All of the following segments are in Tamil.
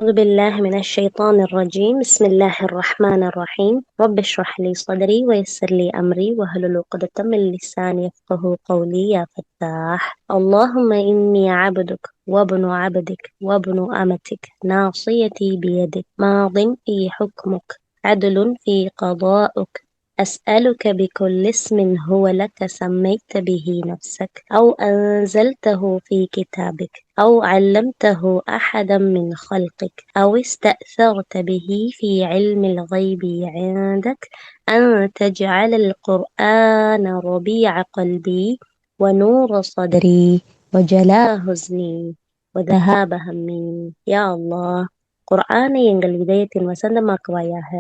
أعوذ بالله من الشيطان الرجيم. بسم الله الرحمن الرحيم. رب اشرح لي صدري ويسر لي أمري واحلل عقدة من لساني يفقهوا قولي يا فتاح. اللهم إني عبدك وابن عبدك وابن أمتك ناصيتي بيدك ماض في حكمك عدل في قضاؤك أسألك بكل اسم هو لك سميت به نفسك أو أنزلته في كتابك أو علمته أحدا من خلقك أو استأثرت به في علم الغيب عندك أن تجعل القرآن ربيع قلبي ونور صدري وجلاء حزني وذهاب همي. யா அல்லாஹ், குர்ஆனை எங்கள் இதயத்தின் வசந்தமாக்குவாயாக,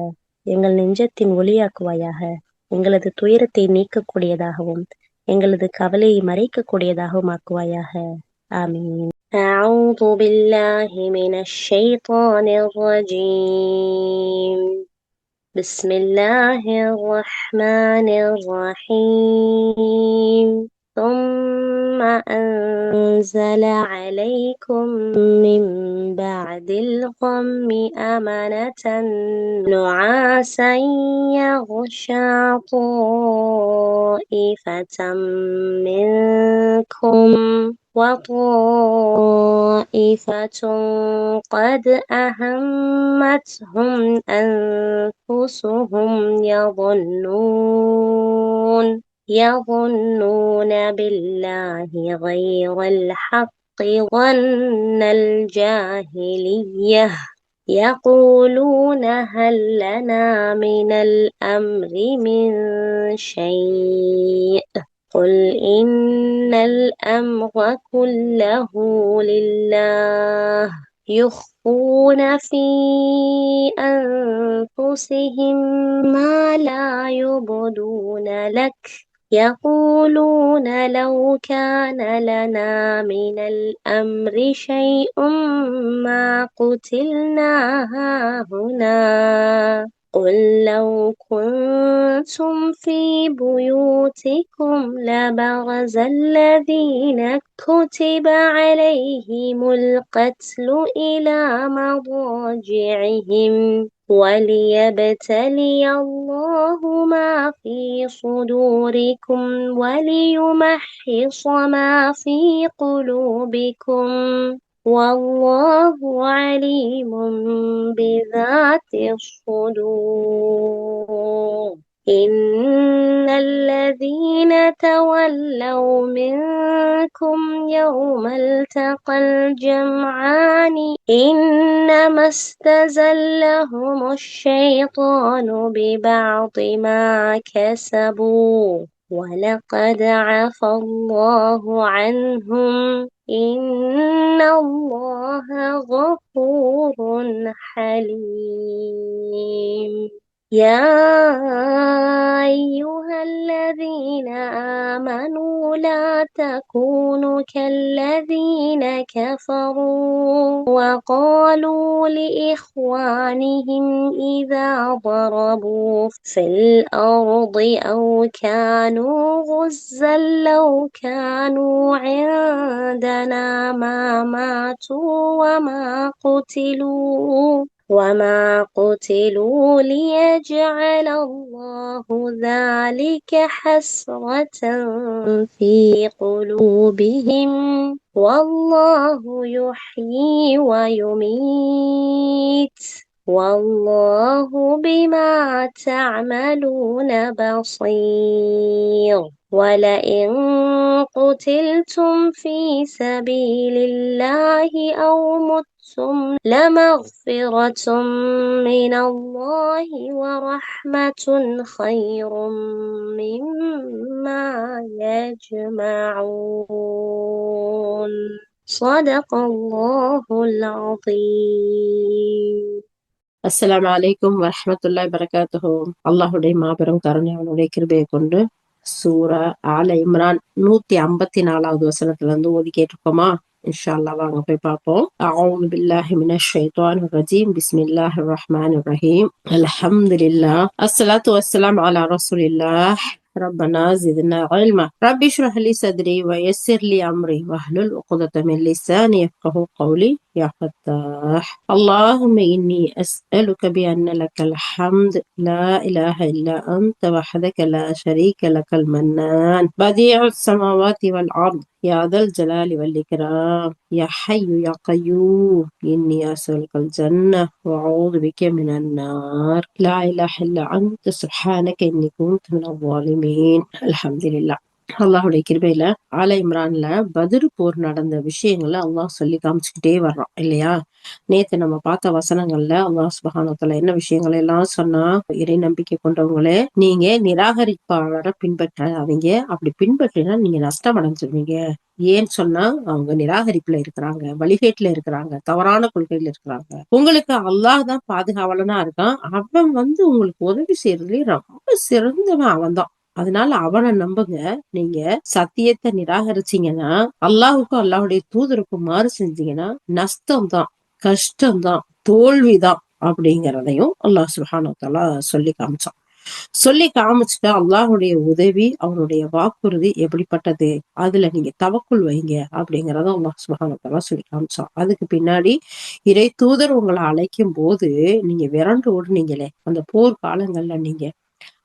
எங்கள் நெஞ்சத்தின் ஒளியாக்குவாயாக, எங்களது துயரத்தை நீக்கக்கூடியதாகவும் எங்களது கவலையை மறைக்கக்கூடியதாகவும் ஆக்குவாயாக. ஆமீன். أعوذ بالله من الشيطان الرجيم. بسم الله الرحمن الرحيم. ثم أنزل عليكم من بعد الغم أمنة نعاسا يغشى طائفة منكم وطائفة قد أهمتهم أنفسهم يظنون بالله غير الحق ظن الجاهلية يقولون هل لنا من الأمر من شيء قل إن الأمر كله لله يخفون في أنفسهم ما لا يبدون لك يقولون لو كان لنا من الأمر شيء ما قتلنا هاهنا قل لو كنتم في بيوتكم لبرز الذين كتب عليهم القتل إلى مضاجعهم وليبتلي الله ما في صدوركم وليمحص ما في قلوبكم والله عليم بذات الصدور. إن الذين تولوا منكم يوم التقى الجمعان إنما استزلهم الشيطان ببعض ما كسبوا ولقد عفى الله عنهم إن الله غفور حليم. يا أيها الذين آمنوا لا تكونوا كالذين كفروا وقالوا لإخوانهم إذا ضربوا في الأرض أو كانوا غزا لو كانوا عندنا ما ماتوا وما قتلوا ليجعل الله ذلك حسرة في قلوبهم والله يحيي ويميت والله بما تعملون بصير. ولئن قتلتم في سبيل الله أو متم لمغفرة من الله ورحمة خير مما يجمعون. صدق الله العظيم. அஸ்ஸலாமு அலைக்கும் வரஹ்மத்துல்லாஹி வபரகாத்துஹு. அல்லாஹுடைய மாபெரும் கருணை அவனுடைய கிருபையை கொண்டு சூரா ஆல இம்ரான் 154வது வசனத்துல இருந்து ஓதி கேட்டிருக்கோமா? இன்ஷா அல்லாஹ் வாங்க போய் பார்ப்போம். அஊது பில்லாஹி மினஷ் ஷைத்தானிர் ரஜீம். பிஸ்மில்லாஹிர் ரஹ்மானிர் ரஹீம். அல்ஹம்துலில்லாஹ் அஸ்ஸலாத்து வஸ்ஸலாமு அலா ரசூலில்லாஹ். ربنا زدنا علما رب اشرح لي صدري ويسر لي امري واحلل عقدة من لساني يفقهوا قولي. يا فتاح. اللهم إني أسألك بأن لك الحمد لا إله إلا أنت وحدك لا شريك لك المنان بديع السماوات والأرض يا ذا الجلال والإكرام يا حي يا قيوم إني أسألك الجنة وأعوذ بك من النار لا إله إلا أنت سبحانك إني كنت من الظالمين. الحمد لله. அல்லாஹுடைய கிருபையில ஆல இம்ரான்ல பத்ர் போர் நடந்த விஷயங்களை அல்லாஹ் சொல்லி காமிச்சுக்கிட்டே வர்றான் இல்லையா. நேத்து நம்ம பார்த்த வசனங்கள்ல அல்லாஹ் சுப்ஹானஹு வ தஆலா என்ன விஷயங்கள் எல்லாம் சொன்னா, இறை நம்பிக்கை கொண்டவங்களே நீங்க நிராகரிப்பாளரை பின்பற்றாதீங்க, அப்படி பின்பற்றினா நீங்க நஷ்டம் அடைஞ்சிருவீங்க. ஏன்னு சொன்னா அவங்க நிராகரிப்புல இருக்கிறாங்க, வழிகேட்டுல இருக்கிறாங்க, தவறான கொள்கையில இருக்கிறாங்க. உங்களுக்கு அல்லாஹ் தான் பாதுகாவலனா இருக்கான். அவன் உங்களுக்கு உதவி செய்யறதுலயே ரொம்ப சிறந்தவன் அவன் தான். அதனால அவனை நம்புங்க. நீங்க சத்தியத்தை நிராகரிச்சீங்கன்னா, அல்லாஹுக்கும் அல்லாஹுடைய தூதருக்கும் மாறு செஞ்சீங்கன்னா நஷ்டம் தான், கஷ்டம்தான், தோல்விதான் அப்படிங்கிறதையும் அல்லாஹ் சுப்ஹானஹு வ தஆலா சொல்லி காமிச்சான். சொல்லி காமிச்சுட்டு அல்லாஹுடைய உதவி, அவனுடைய வாக்குறுதி எப்படிப்பட்டது, அதுல நீங்க தவக்குள் வைங்க அப்படிங்கறத அல்லாஹ் சுப்ஹானஹு வ தஆலா சொல்லி காமிச்சான். அதுக்கு பின்னாடி இறை தூதர் உங்களை அழைக்கும் போது நீங்க விரண்டு ஓடுனீங்களே அந்த போர் காலங்கள்ல, நீங்க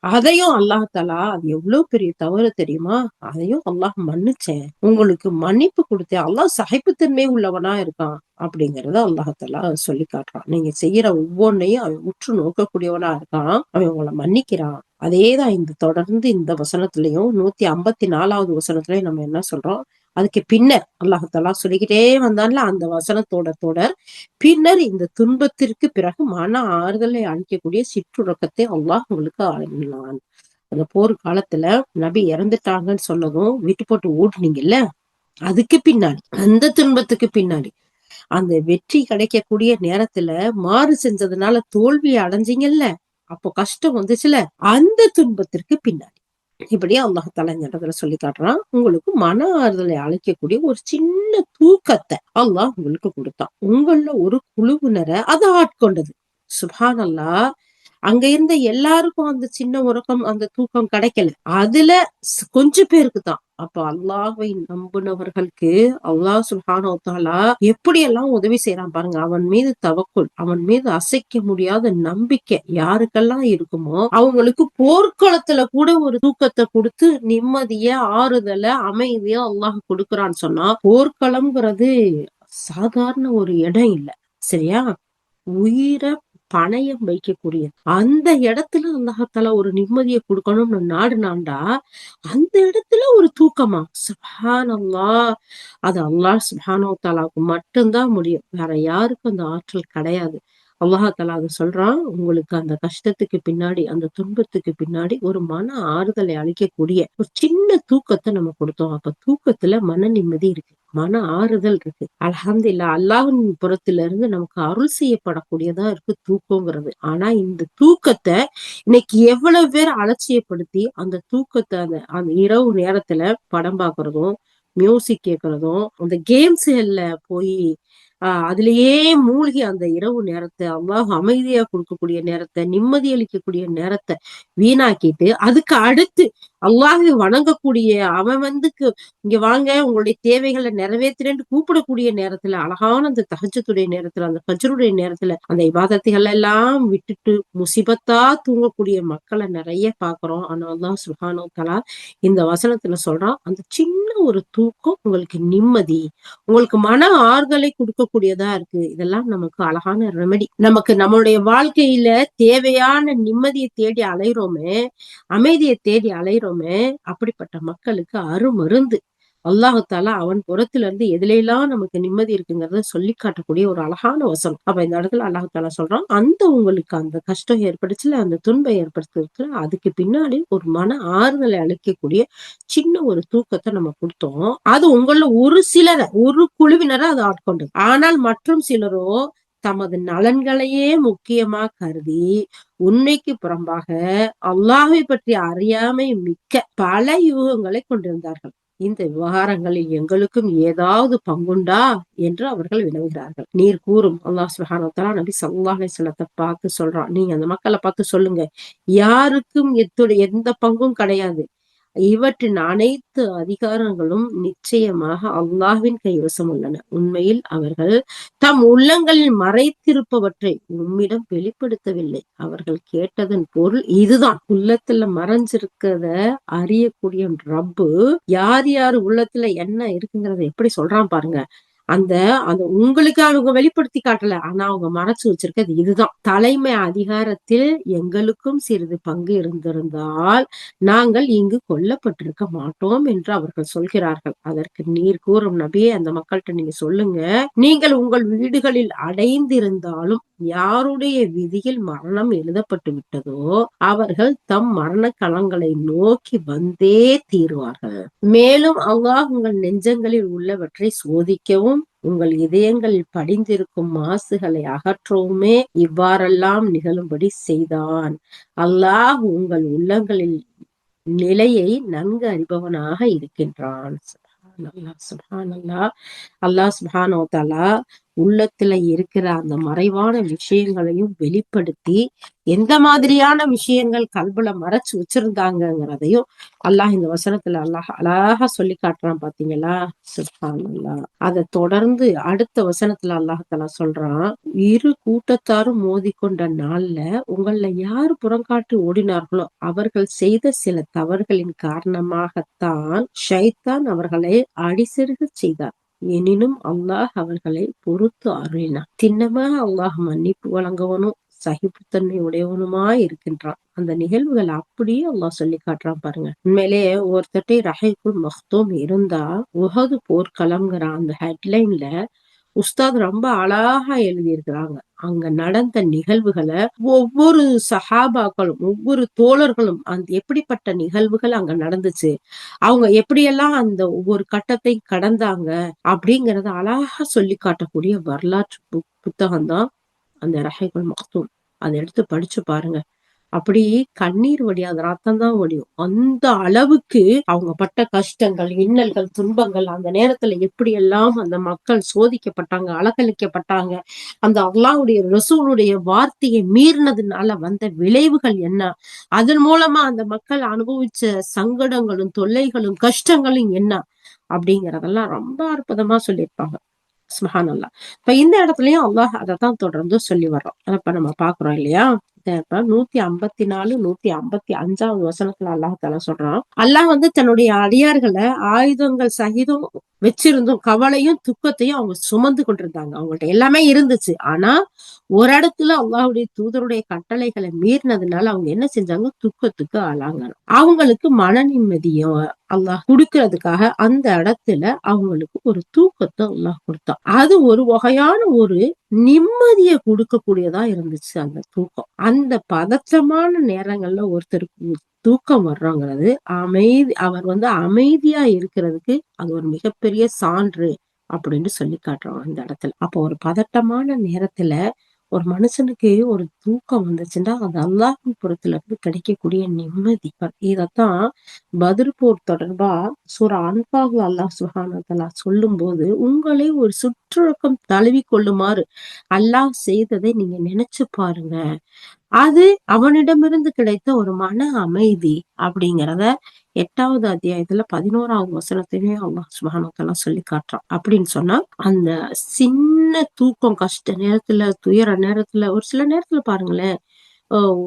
அதையும் அல்லாஹாலா, அது எவ்வளவு பெரிய தவறு தெரியுமா, அதையும் அல்லாஹ் மன்னிச்சேன், உங்களுக்கு மன்னிப்பு கொடுத்தேன், அல்லாஹ் சகிப்புத்தன்மை உள்ளவனா இருக்கான் அப்படிங்கறத அல்லாஹாலா சொல்லி காட்டுறான். நீங்க செய்யற ஒவ்வொன்னையும் அவன் உற்று நோக்கக்கூடியவனா இருக்கான், அவன் உங்களை மன்னிக்கிறான். அதேதான் தொடர்ந்து இந்த வசனத்திலையும் 154வது வசனத்திலையும் நம்ம என்ன சொல்றோம், அதுக்கு பின்னர் அல்லாஹாலா சொல்லிக்கிட்டே வந்தான்ல அந்த வசனத்தோட தொடர், பின்னர் இந்த துன்பத்திற்கு பிறகு மன ஆறுதலை அளிக்கக்கூடிய சிற்றுறக்கத்தை அல்லாஹ் உங்களுக்கு அருளினான். அந்த போர் காலத்துல நபி இறந்துட்டாங்கன்னு சொன்னதும் விட்டு போட்டு ஓடுனீங்கல்ல, அதுக்கு பின்னாடி அந்த துன்பத்துக்கு பின்னாடி அந்த வெற்றி கிடைக்கக்கூடிய நேரத்துல மாறு செஞ்சதுனால தோல்வியை அடைஞ்சீங்கல்ல, அப்போ கஷ்டம் வந்துச்சுல, அந்த துன்பத்திற்கு பின்னாடி இப்படியே அல்லாஹாலா இந்த இடத்துல சொல்லி காட்டுறான். உங்களுக்கு மன ஆறுதலை அழைக்கக்கூடிய ஒரு சின்ன தூக்கத்தை அல்லாஹ் உங்களுக்கு கொடுத்தான். உங்கள ஒரு குழுவினரை அதை ஆட்கொண்டது. சுப்ஹானல்லாஹ். அங்க இருந்த எல்லாருக்கும் அந்த சின்ன உறக்கம், அந்த தூக்கம் கிடைக்கல. அதுல கொஞ்சம் பேருக்கு தான். அப்ப அல்லாஹ்வை நம்புனவர்களுக்கு அல்லாஹ் சுப்ஹானஹு வ தஆலா எப்படி எல்லாம் உதவி செய்யறான் பாருங்க. அவன் மீது தவக்குல், அவன் மீது அசைக்க முடியாத நம்பிக்கை யாருக்கெல்லாம் இருக்குமோ அவங்களுக்கு போர்க்களத்துல கூட ஒரு தூக்கத்தை கொடுத்து நிம்மதிய, ஆறுதல, அமைதியா அல்லாஹ் கொடுக்கறான்னு சொன்னா, போர்க்களம்ங்கிறது சாதாரண ஒரு இடம் இல்ல. சரியா. உயிரை பணயம் வைக்கக்கூடிய அந்த இடத்துல அல்லாஹாலா ஒரு நிம்மதியை கொடுக்கணும்னு நாடுனாண்டா, அந்த இடத்துல ஒரு தூக்கமா, சுப்ஹானல்லாஹ். அது அல்லாஹ் சுப்ஹானஹு வ தஆலாவுக்கு மட்டும்தான் முடியும், வேற யாருக்கும் அந்த ஆற்றல் கிடையாது. அல்லாஹாலா அது சொல்றான், உங்களுக்கு அந்த கஷ்டத்துக்கு பின்னாடி, அந்த துன்பத்துக்கு பின்னாடி ஒரு மன ஆறுதலை அளிக்கக்கூடிய ஒரு சின்ன தூக்கத்தை நம்ம கொடுத்தோம். அப்ப தூக்கத்துல மன நிம்மதி இருக்கு, மன ஆறுதல் இருக்கு. அல்ஹம்துலில்லாஹ். அல்லாஹ்வின் புறத்துல இருந்து நமக்கு அருள் செய்யப்படக்கூடியதா இருக்கு தூக்கங்கிறது. ஆனா இந்த தூக்கத்தை இன்னைக்கு எவ்வளவு பேர் அலட்சியப்படுத்தி அந்த தூக்கத்தை அந்த அந்த இரவு நேரத்துல படம் பாக்குறதும், மியூசிக் கேட்கறதும், அந்த கேம்ஸ்ல போய் அதுலயே மூழ்கி அந்த இரவு நேரத்தை, அல்லாஹ் அமைதியா கொடுக்கக்கூடிய நேரத்தை, நிம்மதி அளிக்கக்கூடிய நேரத்தை வீணாக்கிட்டு, அதுக்கு அடுத்து அல்லாஹ்வை வணங்கக்கூடிய அவன் இங்க வாங்க உங்களுடைய தேவைகளை நிறைவேற்றுறேன்னு கூப்பிடக்கூடிய நேரத்துல, அழகான அந்த தஹஜ்ஜுடைய நேரத்துல, அந்த ஃபஜ்ருடைய நேரத்துல அந்த இபாதத்துகள் எல்லாம் விட்டுட்டு முசிபத்தா தூங்கக்கூடிய மக்களை நிறைய பாக்குறோம். ஆனா அல்லாஹ் சுப்ஹானஹு வ தஆலா இந்த வசனத்துல சொல்றான், அந்த சின்ன ஒரு தூக்கம் உங்களுக்கு நிம்மதி, உங்களுக்கு மன ஆறுதலை கொடுக்கக்கூடியதா இருக்கு. இதெல்லாம் நமக்கு அழகான ரெமெடி. நமக்கு நம்மளுடைய வாழ்க்கையில தேவையான நிம்மதியை தேடி அலைறோமே, அமைதியை தேடி அலைறோமே, அப்படிப்பட்ட மக்களுக்கு அருமருந்து. அல்லாஹு தாலா அவன் புறத்துல இருந்து எதுல நமக்கு நிம்மதி இருக்குங்கிறத சொல்லி காட்டக்கூடிய ஒரு அழகான வசனம். அப்ப இந்த இடத்துல அல்லாஹு தாலா சொல்றான், அந்த உங்களுக்கு அந்த கஷ்டம் ஏற்படுச்சுல, அந்த துன்பம் ஏற்படுத்துறதுல, அதுக்கு பின்னாடி ஒரு மன ஆறுதலை அளிக்கக்கூடிய சின்ன ஒரு தூக்கத்தை நம்ம கொடுத்தோம். அது உங்கள ஒரு சிலரை, ஒரு குழுவினரை அது ஆட்கொண்டது. ஆனால் மற்றும் சிலரோ தமது நலன்களையே முக்கியமா கருதி உண்மைக்கு புறம்பாக அல்லாஹ்வை பற்றி அறியாமை மிக்க பல யூகங்களை கொண்டிருந்தார்கள். இந்த விவகாரங்களில் எங்களுக்கும் ஏதாவது பங்குண்டா என்று அவர்கள் வினவுகிறார்கள். நீர் கூறும். அல்லாஹ் சுப்ஹானஹு வ தஆலா நபி ஸல்லல்லாஹு அலைஹி வஸல்லத்தை பார்த்து சொல்றான், நீங்க அந்த மக்களை பார்த்து சொல்லுங்க, யாருக்கும் எந்த பங்கும் கிடையாது, இவற்றின் அனைத்து அதிகாரங்களும் நிச்சயமாக அல்லாஹ்வின் கைவசம் உள்ளன. உண்மையில் அவர்கள் தம் உள்ளங்களில் மறைத்திருப்பவற்றை உம்மிடம் வெளிப்படுத்தவில்லை. அவர்கள் கேட்டதன் பொருள் இதுதான். உள்ளத்துல மறைஞ்சிருக்கிறத அறியக்கூடிய ரப்பு யார் யார் உள்ளத்துல என்ன இருக்குங்கிறத எப்படி சொல்றான் பாருங்க. அந்த அந்த உங்களுக்கு அவங்க வெளிப்படுத்தி காட்டல. ஆனா அவங்க மறைச்சு வச்சிருக்கிறது இதுதான். தலைமை அதிகாரத்தில் எங்களுக்கும் சிறிது பங்கு இருந்திருந்தால் நாங்கள் இங்கு கொல்லப்பட்டிருக்க மாட்டோம் என்று அவர்கள் சொல்கிறார்கள். அதற்கு நீர் கூறும் நபியே, அந்த மக்கள்கிட்ட நீங்க சொல்லுங்க, நீங்கள் உங்கள் வீடுகளில் அடைந்திருந்தாலும் யாருடைய விதியில் மரணம் எழுதப்பட்டு விட்டதோ அவர்கள் தம் மரண களங்களை நோக்கி வந்தே தீருவார்கள். மேலும் அல்லாஹ் உங்கள் நெஞ்சங்களில் உள்ளவற்றை சோதிக்கவும் உங்கள் இதயங்களில் படிந்திருக்கும் மாசுகளை அகற்றவுமே இவ்வாறெல்லாம் நிகழும்படி செய்தான். அல்லாஹ் உங்கள் உள்ளங்களில் நிலையை நன்கு அறிபவனாக இருக்கின்றான். சுப்ஹானல்லாஹ். அல்லாஹ் சுப்ஹானஹு வ தஆலா உள்ளத்துல இருக்கிற அந்த மறைவான விஷயங்களையும் வெளிப்படுத்தி எந்த மாதிரியான விஷயங்கள் கல்புல மறைச்சு வச்சிருந்தாங்கிறதையும் அல்லாஹ் இந்த வசனத்துல அல்லாஹ் அழகா சொல்லி காட்டுறான். பாத்தீங்களா? சுப்ஹானல்லாஹ். அதை தொடர்ந்து அடுத்த வசனத்துல அல்லாஹ் தஆலா சொல்றான், இரு கூட்டத்தாரும் மோதிக்கொண்ட நாள்ல உங்கள யார் புறங்காட்டி ஓடினார்களோ அவர்கள் செய்த சில தவறுகளின் காரணமாகத்தான் ஷைத்தான் அவர்களை அடிசெருக செய்தார். எனினும் அல்லாஹ் அவர்களை பொறுத்து அருளினான். திண்ணமாக அல்லாஹ் மன்னிப்பு வழங்குவனும் சகிப்புத்தன்மை உடையவனுமாய் இருக்கின்றான். அந்த நிகழ்வுகள் அப்படியே அல்லாஹ் சொல்லி காட்டுறான் பாருங்க. உண்மையிலேயே ஒருத்தட்டே ரஹீக்குல் மக்தூம் இருந்தா உஹது போர்க்களம்ங்கிற அந்த ஹெட்லைன்ல உஸ்தாத் ரொம்ப அழகா எழுதியிருக்கிறாங்க. அங்க நடந்த நிகழ்வுகளை ஒவ்வொரு சஹாபாக்களும் ஒவ்வொரு தோழர்களும் அந்த எப்படிப்பட்ட நிகழ்வுகள் அங்க நடந்துச்சு, அவங்க எப்படியெல்லாம் அந்த ஒவ்வொரு கட்டத்தை கடந்தாங்க அப்படிங்கறத அழகா சொல்லி காட்டக்கூடிய வரலாற்று புத்தகம் தான் அந்த ரஹீக்குல் மக்தூம். அதை எடுத்து படிச்சு பாருங்க. அப்படி கண்ணீர் வடியாத ரத்தம் தான் வடியும். அந்த அளவுக்கு அவங்க பட்ட கஷ்டங்கள், இன்னல்கள், துன்பங்கள், அந்த நேரத்துல எப்படி எல்லாம் அந்த மக்கள் சோதிக்கப்பட்டாங்க, அலக்களிக்கப்பட்டாங்க, அந்த அல்லாஹ்வுடைய ரசூலுடைய வார்த்தையை மீறினதுனால வந்த விளைவுகள் என்ன, அதன் மூலமா அந்த மக்கள் அனுபவிச்ச சங்கடங்களும் தொல்லைகளும் கஷ்டங்களும் என்ன அப்படிங்கறதெல்லாம் ரொம்ப அற்புதமா சொல்லியிருப்பாங்க. சுப்ஹானல்லாஹ். இப்ப இந்த இடத்துலயும் அல்லாஹ் அதைத்தான் தொடர்ந்து சொல்லி வர்றோம். இப்ப நம்ம பாக்குறோம் இல்லையா? இப்ப 154, 155வது வசனத்துல அல்லாஹ் தஆலா சொல்றான், அல்லாஹ் தன்னுடைய அடியார்களை ஆயுதங்கள் சகிதம் வச்சிருந்தும் கவலையும் துக்கத்தையும் அவங்க சுமந்து கொண்டிருந்தாங்க. அவங்கள்ட்ட எல்லாமே இருந்துச்சு. ஆனா ஒரு இடத்துல அல்லாஹ்வுடைய தூதருடைய கட்டளைகளை மீறினதுனால அவங்க என்ன செஞ்சாங்க? துக்கத்துக்கு ஆளாங்க. அவங்களுக்கு மன நிம்மதியும் அல்லாஹ் குடுக்கிறதுக்காக அந்த இடத்துல அவங்களுக்கு ஒரு தூக்கத்தை அல்லாஹ் கொடுத்தான். அது ஒரு வகையான ஒரு நிம்மதியை கொடுக்கக்கூடியதா இருந்துச்சு அந்த தூக்கம். அந்த பதற்றமான நேரங்கள்ல ஒருத்தருக்கு தூக்கம் வர்றோங்கிறது அவர் அமைதியா இருக்கிறதுக்கு அது ஒரு மிகப்பெரிய சான்று அப்படின்னு சொல்லி காட்டுறோம் அந்த இடத்துல. அப்போ ஒரு பதட்டமான நேரத்துல ஒரு மனுஷனுக்கு ஒரு தூக்கம் வந்துச்சுன்னா அது அல்லாஹ்வின் புறத்துல இருந்து கிடைக்கக்கூடிய நிம்மதி. இதத்தான் பத்ர் போர் தொடர்பா சூரா அன்ஃபால்ல அல்லாஹ் சுப்ஹானஹு வ தஆலா சொல்லும் போது, உங்களை ஒரு சுற்றுலக்கம் தழுவி கொள்ளுமாறு அல்லாஹ் செய்ததை நீங்க நினைச்சு பாருங்க. அது அவனிடமிருந்து கிடைத்த ஒரு மன அமைதி அப்படிங்கிறத 8வது அத்தியாயத்துல 11வது வசனத்திலே அல்லாஹ் சுப்ஹானஹு வ தஆலா சொல்லி காட்டுறான். அப்படின்னு சொன்னா அந்த சின்ன தூக்கம் கஷ்ட நேரத்துல, துயர நேரத்துல, ஒரு சில நேரத்துல பாருங்களேன்,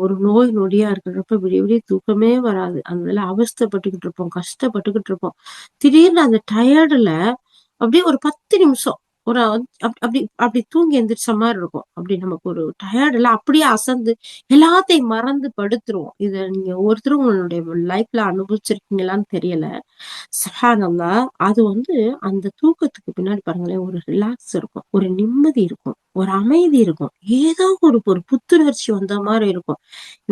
ஒரு நோய் நொடியா இருக்கிறப்ப விடிய விடிய தூக்கமே வராது. அதுல அவஸ்தைப்பட்டுக்கிட்டு இருப்போம், கஷ்டப்பட்டுக்கிட்டு இருப்போம். திடீர்னு அந்த டயர்டுல அப்படியே ஒரு 10 நிமிஷம் ஒரு அப்படி அப்படி தூங்கி எந்திரிச்ச மாதிரி இருக்கும். அப்படி நமக்கு ஒரு டயர்டுல அப்படியே அசந்து எல்லாத்தையும் மறந்து படுத்துருவோம். இத நீங்க ஒருத்தரும் உங்களுடைய லைஃப்ல அனுபவிச்சிருக்கீங்களான்னு தெரியல. சுப்ஹானல்லாஹ். அது அந்த தூக்கத்துக்கு பின்னாடி பாருங்களேன், ஒரு ரிலாக்ஸ் இருக்கும், ஒரு நிம்மதி இருக்கும், ஒரு அமைதி இருக்கும், ஏதோ ஒரு ஒரு புத்துணர்ச்சி வந்த மாதிரி இருக்கும்.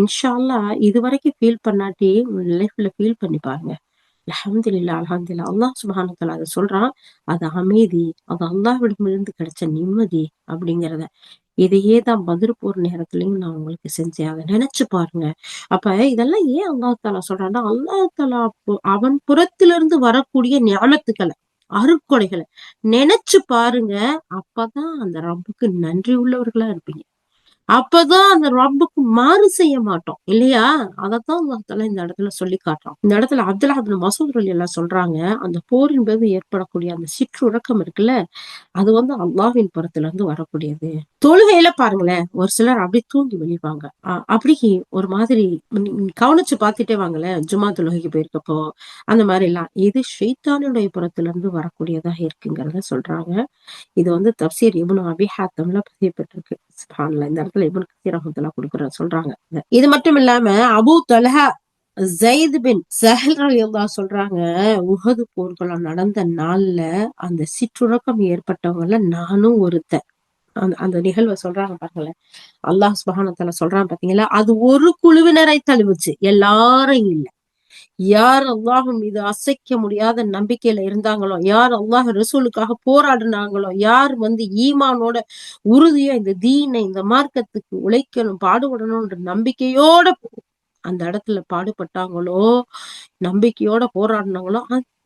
இன்ஷா அல்லாஹ் இது வரைக்கும் ஃபீல் பண்ணாட்டி லைஃப்ல ஃபீல் பண்ணி பாருங்க. அல்ஹம்துலில்லாஹ், அல்ஹம்துலில்லாஹ். அல்லாஹ் சுப்ஹானஹு வ தஆலா அத சொல்றான். அது அமைதி, அது அல்லாஹ்விடமிருந்து கிடைச்ச நிம்மதி அப்படிங்கிறத. இதையே தான் பத்ர் போர் நேரத்துலயும் நான் உங்களுக்கு செஞ்சேன். அதை நினைச்சு பாருங்க. அப்ப இதெல்லாம் ஏன் அல்லாஹ் தஆலா சொல்றான்னா, அல்லாஹ் தஆலா அவன் புறத்திலிருந்து வரக்கூடிய ஞானத்துக்களை, அருட்கொடைகளை நினைச்சு பாருங்க. அப்பதான் அந்த ரப்புக்கு நன்றி உள்ளவர்களா இருப்பீங்க. அப்பதான் அந்த ரப்புக்கு மாறு செய்ய மாட்டோம் இல்லையா? அதத்தான் அல்லாஹ் இந்த இடத்துல சொல்லி காட்டுறான். இந்த இடத்துல அப்துல்லாஹ் இப்னு மஸ்ஊத் ரலியல்லாஹு சொல்றாங்க, அந்த போரின் போது ஏற்படக்கூடிய அந்த சிற்றுறக்கம் இருக்குல்ல, அது அல்லாஹ்வின் புறத்துல இருந்து வரக்கூடியது. தொழுகையில பாருங்களேன், ஒரு சிலர் அப்படியே தூங்கி விழிப்பாங்க. அப்படி ஒரு மாதிரி கவனிச்சு பார்த்துட்டே வாங்களேன், ஜும்மா தொழுகைக்கு போயிருக்கப்போ அந்த மாதிரி எல்லாம் இது ஷைத்தானுடைய புறத்துல இருந்து வரக்கூடியதாக இருக்குங்கிறத சொல்றாங்க. இது தப்சீர் இப்னு அபி ஹாத்தம்ல பதியப்பட்டிருக்கு. சுப்ஹானல்லாஹ். இந்த இடத்துல இப்னு கஸீர் ரஹ்மத்துல்லாஹி சொல்றாங்க. இது மட்டும் இல்லாம அபூ தல்ஹா ஸைத் பின் ஸஹல் ரலியல்லாஹு சொல்றாங்க, உஹது போர்க்களம் நடந்த நாள்ல அந்த சிற்றுறக்கம் ஏற்பட்டவங்கல நானும் ஒருத்தன். அந்த நிகழ்வை சொல்றாங்க பாருங்களேன். அல்லாஹ் சுப்ஹானஹு வ தஆலா சொல்றான் பாத்தீங்களா, அது ஒரு குழுவினரை தழுவுச்சு, எல்லாரும் இல்ல. யார் அல்லாஹ் மீது அசைக்க முடியாத நம்பிக்கையில இருந்தாங்களோ, யார் அல்லாஹ் ரசூலுக்காக போராடினாங்களோ, யார் ஈமானோட உறுதியா இந்த தீனை இந்த மார்க்கத்துக்கு உழைக்கணும் பாடுபடணும்ன்ற நம்பிக்கையோட அந்த இடத்துல பாடுபட்டாங்களோ, நம்பிக்கையோட போராடினாங்களோ,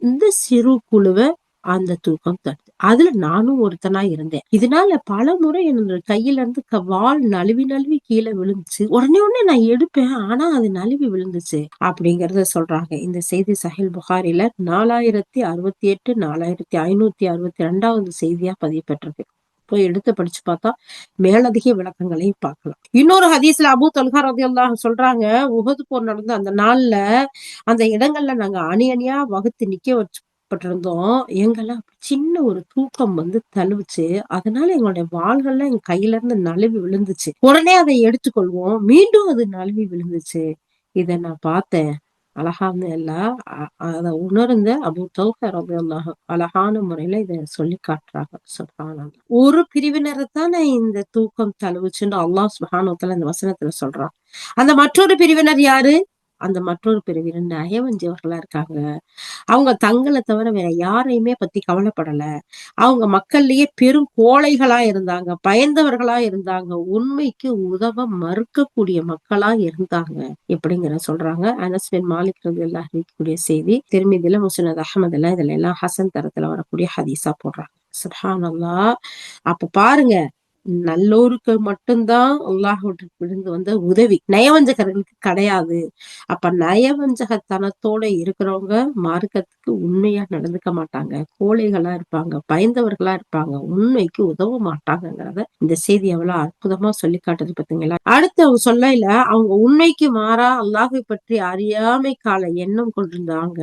அந்த சிறு குழுவை அந்த தூக்கம் தடுத்து அதுல நானும் ஒருத்தனா இருந்தேன். இதனால பல முறை என்னோட கையில இருந்து வாள் நழுவி நழுவி கீழே விழுந்துச்சு. உடனே நான் எடுப்பேன், ஆனா அது நழுவி விழுந்துச்சு அப்படிங்கறத சொல்றாங்க. இந்த செய்தி சஹீஹ் புகாரில 4068 4562வது செய்தியா பதியப்பட்டிருக்கு. போய் எடுத்து படிச்சு பார்த்தா மேலதிக விளக்கங்களையும் பார்க்கலாம். இன்னொரு ஹதீஸ்ல அபூ தல்ஹா ரலியல்லாஹு சொல்றாங்க, உஹது போர் நடந்த அந்த நாள்ல அந்த இடங்கள்ல நாங்க அணி அணியா வகுத்து நிக்க வச்சுப்பட்டிருந்தோம். எங்கெல்லாம் சின்ன ஒரு தூக்கம் தழுவுச்சு. அதனால எங்களுடைய வாள்கள்லாம் எங்க கையில இருந்து நழுவி விழுந்துச்சு. உடனே அதை எடுத்துக்கொள்வோம், மீண்டும் அது நழுவி விழுந்துச்சு. இத நான் பார்த்தேன். அல்ஹம்துலில்லாஹ். அத உணர்ந்த அபூ தல்ஹா ரலியல்லாஹு அழகான முறையில இத சொல்லி காட்டுறாங்க. சுப்ஹானல்லாஹ். ஒரு பிரிவினரை தானே இந்த தூக்கம் தழுவுச்சுன்னு அல்லாஹ் சுப்ஹானஹு வ தஆலா இந்த வசனத்துல சொல்றான். அந்த மற்றொரு பிரிவினர் யாரு? அந்த மற்றொரு பிரிவினர் நயவஞ்சகர்களா இருக்காங்க. அவங்க தங்களை தவிர வேற யாரையுமே பத்தி கவலைப்படல. அவங்க மக்கள்லயே பெரும் கோழைகளா இருந்தாங்க, பயந்தவர்களா இருந்தாங்க, உண்மைக்கு உதவ மறுக்கக்கூடிய மக்களா இருந்தாங்க எப்படிங்கிற சொல்றாங்க. அனஸ் பின் மாலிக் ரலியல்லாஹு அறிவிக்கக்கூடிய செய்தி. திர்மிதில, முஸ்னத் அஹ்மதுல இதுல எல்லாம் ஹசன் தரத்துல வரக்கூடிய ஹதீஸா போடுறாங்க. சுப்ஹானல்லாஹ். அப்ப பாருங்க, நல்லோருக்கு மட்டும்தான் அல்லாஹ்விடமிருந்து வந்த உதவி, நயவஞ்சகர்களுக்கு கிடையாது. அப்ப நயவஞ்சகத்தனத்தோட இருக்கிறவங்க மார்க்கத்துக்கு உண்மையா நடந்துக்க மாட்டாங்க, கோழைகளா இருப்பாங்க, பயந்தவர்களா இருப்பாங்க, உண்மைக்கு உதவ மாட்டாங்கிறத இந்த செய்தி எவ்வளவு அற்புதமா சொல்லி காட்டுது பாத்தீங்களா. அடுத்து அவங்க சொல்லல, அவங்க உண்மைக்கு மாறா அல்லாஹை பற்றி அறியாமை கால எண்ணம் கொண்டிருந்தாங்க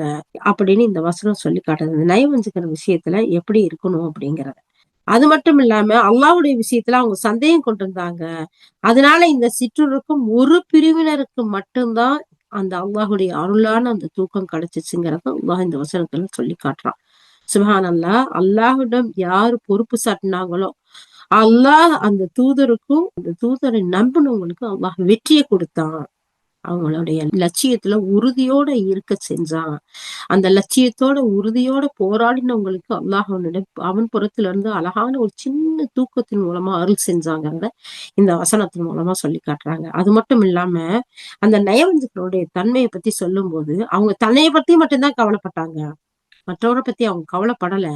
அப்படின்னு இந்த வசனம் சொல்லி காட்டுது. நயவஞ்சகர் விஷயத்துல எப்படி இருக்கணும் அப்படிங்கறத. அது மட்டும் இல்லாம அல்லாஹ்வுடைய விஷயத்துல அவங்க சந்தேகம் கொண்டிருந்தாங்க. அதனால இந்த சிற்றுருக்கும் ஒரு பிரிவினருக்கு மட்டும்தான் அந்த அல்லாஹ்வுடைய அருளான அந்த தூக்கம் கிடைச்சிச்சுங்கிறத அல்லாஹ் இந்த வசனத்துல சொல்லி காட்டுறான். சுப்ஹானல்லாஹ். அல்லாஹ்விடம் யாரு பொறுப்பு சாட்டினாங்களோ, அல்லாஹ் அந்த தூதருக்கும் அந்த தூதரை நம்பினவங்களுக்கும் அல்லாஹ் வெற்றியை கொடுத்தான். அவங்களுடைய லட்சியத்துல உறுதியோட இருக்க செஞ்சான். அந்த லட்சியத்தோட உறுதியோட போராடினவங்களுக்கு அல்லாஹ் அவன் புறத்துல இருந்து அழகான ஒரு சின்ன தூக்கத்தின் மூலமா அருள் செஞ்சாங்கிறத இந்த வசனத்தின் மூலமா சொல்லி காட்டுறாங்க. அது மட்டும் இல்லாம அந்த நயவஞ்சகருடைய தன்மையை பத்தி சொல்லும் போது அவங்க தன்னைய பத்தி மட்டும்தான் கவலைப்பட்டாங்க, மற்றவரை பத்தி அவங்க கவலைப்படல.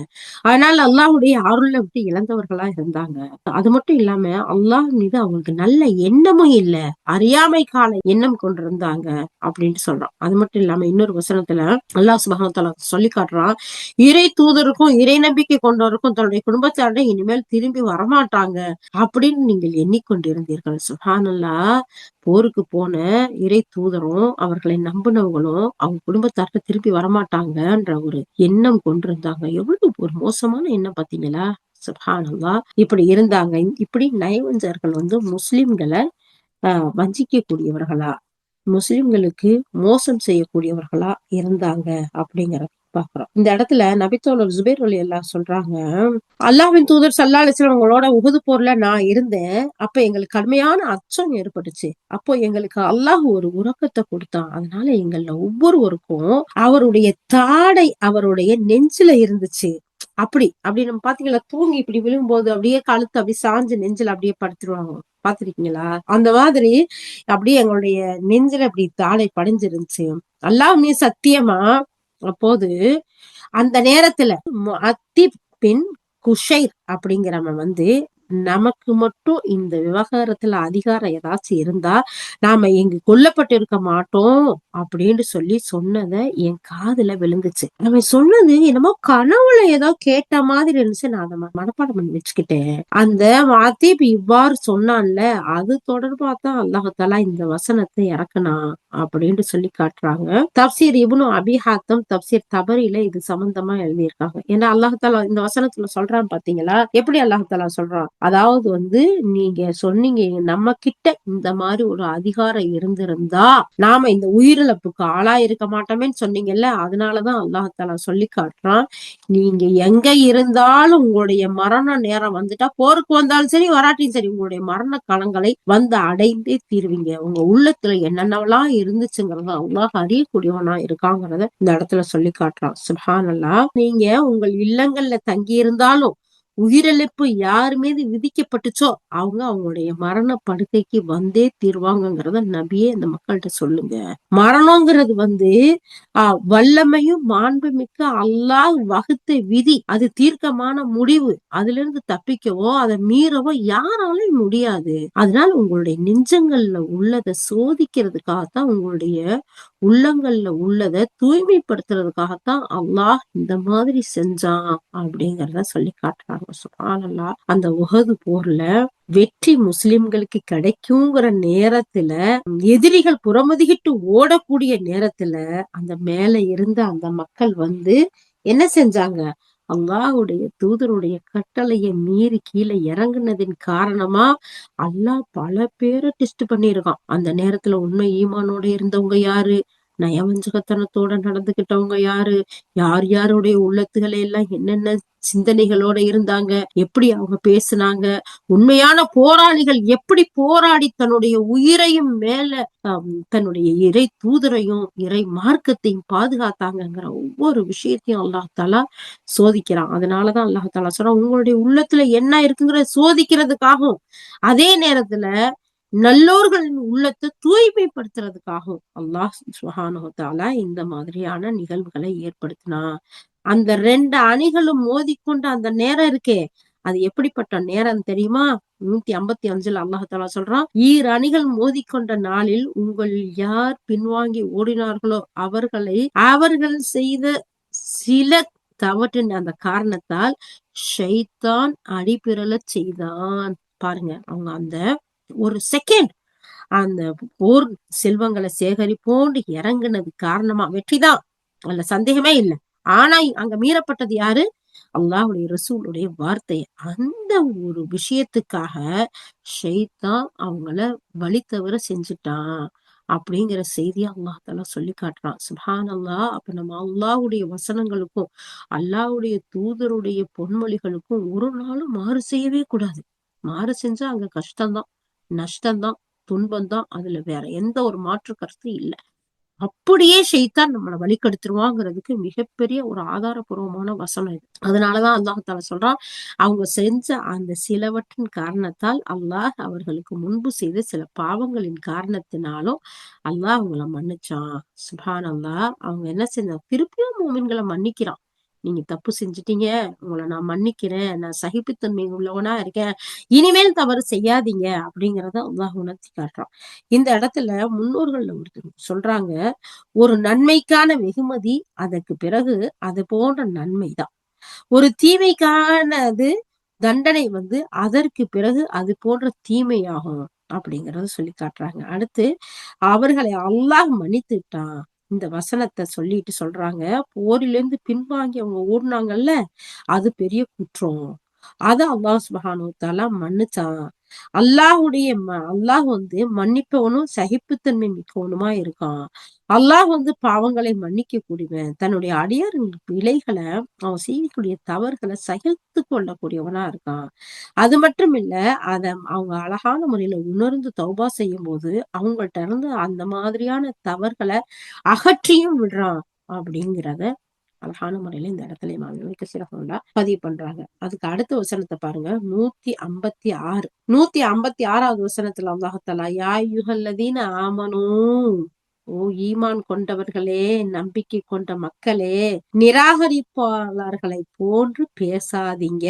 அதனால அல்லாஹ்வுடைய அருளை விட்டு இழந்தவர்களா இருந்தாங்க. அது மட்டும் இல்லாம அல்லாஹ் மீது அவங்களுக்கு நல்ல எண்ணமும் இல்ல, அறியாமை கால எண்ணம் கொண்டிருந்தாங்க அப்படின்னு சொல்றான். அது மட்டும் இல்லாம இன்னொரு வசனத்துல அல்லாஹ் சுப்ஹானஹு வ தஆலா சொல்லி காட்டுறான், இறை தூதருக்கும் இறை நம்பிக்கை கொண்டவருக்கும் தன்னுடைய குடும்பத்தாரோட இனிமேல் திரும்பி வரமாட்டாங்க அப்படின்னு நீங்கள் எண்ணிக்கொண்டிருந்தீர்கள். சுப்ஹானல்லாஹ். போருக்கு போன இறை தூதரும் அவர்களை நம்பினவங்களும் அவங்க குடும்பத்தார்ட்ட திருப்பி வரமாட்டாங்கன்ற ஒரு எண்ணம் கொண்டிருந்தாங்க. எவ்வளவு ஒரு மோசமான எண்ணம் பாத்தீங்களா. சுப்ஹானல்லாஹ். இப்படி இருந்தாங்க. இப்படி நயவஞ்சகர்கள் முஸ்லிம்களை வஞ்சிக்க கூடியவர்களா, முஸ்லிம்களுக்கு மோசம் செய்யக்கூடியவர்களா இருந்தாங்க அப்படிங்கறத பாக்குறோம். இந்த இடத்துல நபித்தோழர் ஜுபைர் ரலியல்லாஹு சொல்றாங்க, அல்லாஹ்வின் தூதர் ஸல்லல்லாஹு அலைஹி வஸல்லம் உங்களோட உஹது போர்ல நான் இருந்தேன். அப்ப எங்களுக்கு கடுமையான அச்சம் ஏற்பட்டுச்சு. அப்போ எங்களுக்கு அல்லாஹ் ஒரு உறக்கத்தை கொடுத்தான். அதனால எங்கள ஒவ்வொருவருக்கும் அவருடைய தாடை அவருடைய நெஞ்சில இருந்துச்சு. அப்படி நம்ம பாத்தீங்களா, தூங்கி இப்படி விழும்போது அப்படியே கழுத்து அப்படியே சாஞ்சு நெஞ்சில அப்படியே படுத்துருவாங்க, பாத்திருக்கீங்களா? அந்த மாதிரி அப்படியே எங்களுடைய நெஞ்சில அப்படி தாடை படிஞ்சிருந்துச்சு. அல்லாஹ் மீது சத்தியமா அப்போது அந்த நேரத்துல அத்தி பின் குஷைர் அப்படிங்கிறவன் நமக்கு மட்டும் இந்த விவகாரத்துல அதிகாரம் ஏதாச்சும் இருந்தா நாம இங்கு கொல்லப்பட்டிருக்க மாட்டோம் அப்படின்னு சொல்லி சொன்னத என் காதுல விழுந்துச்சு. அவன் சொன்னது என்னமோ கனவுல ஏதோ கேட்ட மாதிரி இருந்துச்சு. நான் அதை மனப்பாடம் பண்ணி வச்சுக்கிட்டேன். அந்த மாத்தீப் இவ்வாறு சொன்னான்ல, அது தொடர்பா தான் அல்லாஹாலா இந்த வசனத்தை இறக்குனா அப்படின்னு சொல்லி காட்டுறாங்க. தப்சீர் இப்னு அபி ஹாத்தம், தப்சீர் தபரில இது சம்பந்தமா எழுதியிருக்காங்க. ஏன்னா அல்லாஹாலா இந்த வசனத்துல சொல்றான் பாத்தீங்களா, எப்படி அல்லாஹாலா சொல்றான், அதாவது நீங்க சொன்னீங்க நம்ம கிட்ட இந்த மாதிரி ஒரு அதிகாரம் இருந்திருந்தா நாம இந்த உயிரிழப்புக்கு ஆளா இருக்க மாட்டோமேன்னு சொன்னீங்கல்ல, அதனாலதான் அல்லாஹாலா சொல்லி காட்டுறான், நீங்க எங்க இருந்தாலும் உங்களுடைய மரண நேரம் வந்துட்டா, போருக்கு வந்தாலும் சரி வராட்டியும் சரி, உங்களுடைய மரண களங்களை வந்து அடைந்தே தீருவீங்க. உங்க உள்ளத்துல என்னென்னலாம் இருந்துச்சுங்கிறத அல்லாஹ் அறியக்கூடியவனா இருக்காங்கிறத இந்த இடத்துல சொல்லி காட்டுறான். சுப்ஹானல்லாஹ். நீங்க உங்கள் இல்லங்கள்ல தங்கி இருந்தாலும் உயிரிழப்பு யார் மீது விதிக்கப்பட்டுச்சோ அவங்க அவங்களுடைய மரண படுக்கைக்கு வந்தே தீர்வாங்கிறத நபியே இந்த மக்கள்கிட்ட சொல்லுங்க. மரணங்கிறது வல்லமையும் மாண்புமிக்க அல்லாஹ் வகுத்த விதி, அது தீர்க்கமான முடிவு. அதுல இருந்து தப்பிக்கவோ அதை மீறவோ யாராலையும் முடியாது. அதனால உங்களுடைய நெஞ்சங்கள்ல உள்ளதை சோதிக்கிறதுக்காகத்தான், உங்களுடைய உள்ளங்கள்ல உள்ளதை தூய்மைப்படுத்துறதுக்காகத்தான் அல்லாஹ் இந்த மாதிரி செஞ்சான் அப்படிங்கறத சொல்லி காட்டுறாங்க. சுப்ஹானல்லாஹ். அந்த உஹது போர்ல வெற்றி முஸ்லிம்களுக்கு கிடைக்குங்கிற நேரத்துல எதிரிகள் புறமுதுகிட்டு ஓடக்கூடிய நேரத்துல அந்த மேல இருந்த அந்த மக்கள் என்ன செஞ்சாங்க, அல்லாஹ்வுடைய தூதருடைய கட்டளையை மீறி கீழே இறங்குனதின் காரணமா அல்லாஹ் பல பேரை டெஸ்ட் பண்ணிருக்கான். அந்த நேரத்துல உண்மை ஈமானோட இருந்தவங்க யாரு, நயவஞ்சகத்தனத்தோட நடந்துகிட்டவங்க யாரு, யார் யாருடைய உள்ளத்துகளை எல்லாம் என்னென்ன சிந்தனைகளோட இருந்தாங்க, எப்படி அவங்க பேசுனாங்க, உண்மையான போராளிகள் எப்படி போராடி தன்னுடைய உயிரையும் மேல தன்னுடைய இறை தூதரையும் இறை மார்க்கத்தையும் பாதுகாத்தாங்கிற ஒவ்வொரு விஷயத்தையும் அல்லாஹ் சோதிக்கிறான். அதனாலதான் அல்லாஹ் சொல்றான், உங்களுடைய உள்ளத்துல என்ன இருக்குங்கிற சோதிக்கிறதுக்காகவும், அதே நேரத்துல நல்லோர்களின் உள்ளத்தை தூய்மைப்படுத்துறதுக்காகவும் அல்லாஹ் சுப்ஹானஹு வ தஆலா இந்த மாதிரியான நிகழ்வுகளை ஏற்படுத்தினா. அந்த 2 அணிகளும் மோதிக்கொண்ட அந்த நேரம் இருக்கே, அது எப்படிப்பட்ட நேரம் தெரியுமா? 155 அல்லாஹ் சொல்றான், ஈர் அணிகள் மோதிக்கொண்ட நாளில் உங்கள் யார் பின்வாங்கி ஓடினார்களோ அவர்கள் செய்த சில தவற்றின் அந்த காரணத்தால் ஷைத்தான் அடிபிறலச் செய்தான். பாருங்க, அவங்க அந்த ஒரு செகண்ட் அந்த போர் செல்வங்களை சேகரிப்போண்டு இறங்குனது காரணமா வெற்றிதான், அதுல சந்தேகமே இல்லை. ஆனா அங்க மீறப்பட்டது யாரு? அல்லாஹ்வுடைய ரசூலுடைய வார்த்தை. அந்த ஒரு விஷயத்துக்காக ஷைத்தான் அவங்கள வழி தவற செஞ்சுட்டான் அப்படிங்கிற செய்தியை அல்லாஹ் சொல்லி காட்டுறான். சுப்ஹானல்லாஹ். அப்ப நம்ம அல்லாஹ்வுடைய வசனங்களுக்கும் அல்லாஹ்வுடைய தூதருடைய பொன்மொழிகளுக்கும் ஒரு நாளும் மாறு செய்யவே கூடாது. மாறு செஞ்சா அங்க கஷ்டம்தான், நஷ்டம்தான், துன்பம்தான். அதுல வேற எந்த ஒரு மாற்று கருத்தும் இல்லை. அப்படியே ஷைத்தான் நம்மளை வழிகெடுத்துருவாங்கிறதுக்கு மிகப்பெரிய ஒரு ஆதாரபூர்வமான வசனம் இது. அதனாலதான் அல்லாஹ் சொல்றான், அவங்க செஞ்ச அந்த சிலவற்றின் காரணத்தால் அல்லாஹ் அவர்களுக்கு முன்பு செய்த சில பாவங்களின் காரணத்தினாலும் அல்லாஹ் அவங்கள மன்னிச்சான். சுப்ஹானல்லாஹ். அவங்க என்ன செஞ்சாங்க, திருப்பியும் மூமின்களை மன்னிக்கிறான். நீங்க தப்பு செஞ்சுட்டீங்க, உங்களை நான் மன்னிக்கிறேன், நான் சகிப்புத்தன்மை உள்ளவனா இருக்கேன், இனிமேல் தவறு செய்யாதீங்க அப்படிங்கறத அல்லாஹ் உணர்த்தி காட்டுறான். இந்த இடத்துல முன்னோர்கள் ஒருத்தர் சொல்றாங்க, ஒரு நன்மைக்கான வெகுமதி அதற்கு பிறகு அது போன்ற நன்மைதான், ஒரு தீமைக்கானது தண்டனை அதற்கு பிறகு அது போன்ற தீமையாகும் அப்படிங்கறத சொல்லி காட்டுறாங்க. அடுத்து அவர்களை அல்லாஹ் மன்னித்துட்டான். இந்த வசனத்தை சொல்லிட்டு சொல்றாங்க, போரிலிருந்து பின்வாங்கி அவங்க ஓடுனாங்கல்ல, அது பெரிய குற்றம். அத அல்லாஹ் சுப்ஹானஹு வ தஆலா மன்னிச்சான். அல்லாஹ் மன்னிப்பவனும் சகிப்புத்தன்மை மிக்கவனுமா இருக்கான். அல்லாஹ் பாவங்களை மன்னிக்க கூடியவன். தன்னுடைய அடியாரின் பிழைகளை, அவன் செய்யக்கூடிய தவறுகளை சகித்து கொள்ளக்கூடியவனா இருக்கான். அது மட்டும் இல்ல, அவங்க அழகான முறையில உணர்ந்து தௌபா செய்யும் போது அவங்கள்ட்ட இருந்து அந்த மாதிரியான தவறுகளை அகற்றியும் விடுறான் அப்படிங்கிறத அழகான முறையில இந்த இடத்துல இமாம் பதிவு பண்றாங்க. அதுக்கு அடுத்த வசனத்தை பாருங்க, 156. 156வது வசனத்துல அல்லாஹ் தஆலா, யா அய்யுஹல்லதீன ஆமனூ, ஓ ஈமான் கொண்டவர்களே, நம்பிக்கை கொண்ட மக்களே, நிராகரிப்பாளர்களை போன்று பேசாதீங்க.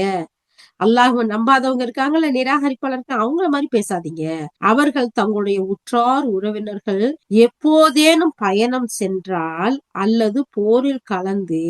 அல்லாஹ்வை நம்பாதவங்க இருக்காங்கல்ல, நிராகரிப்பாளர் இருக்காங்க, அவங்கள மாதிரி பேசாதீங்க. அவர்கள் தங்களுடைய உற்றார் உறவினர்கள் எப்போதேனும் பயணம் சென்றால் அல்லது போரில் கலந்து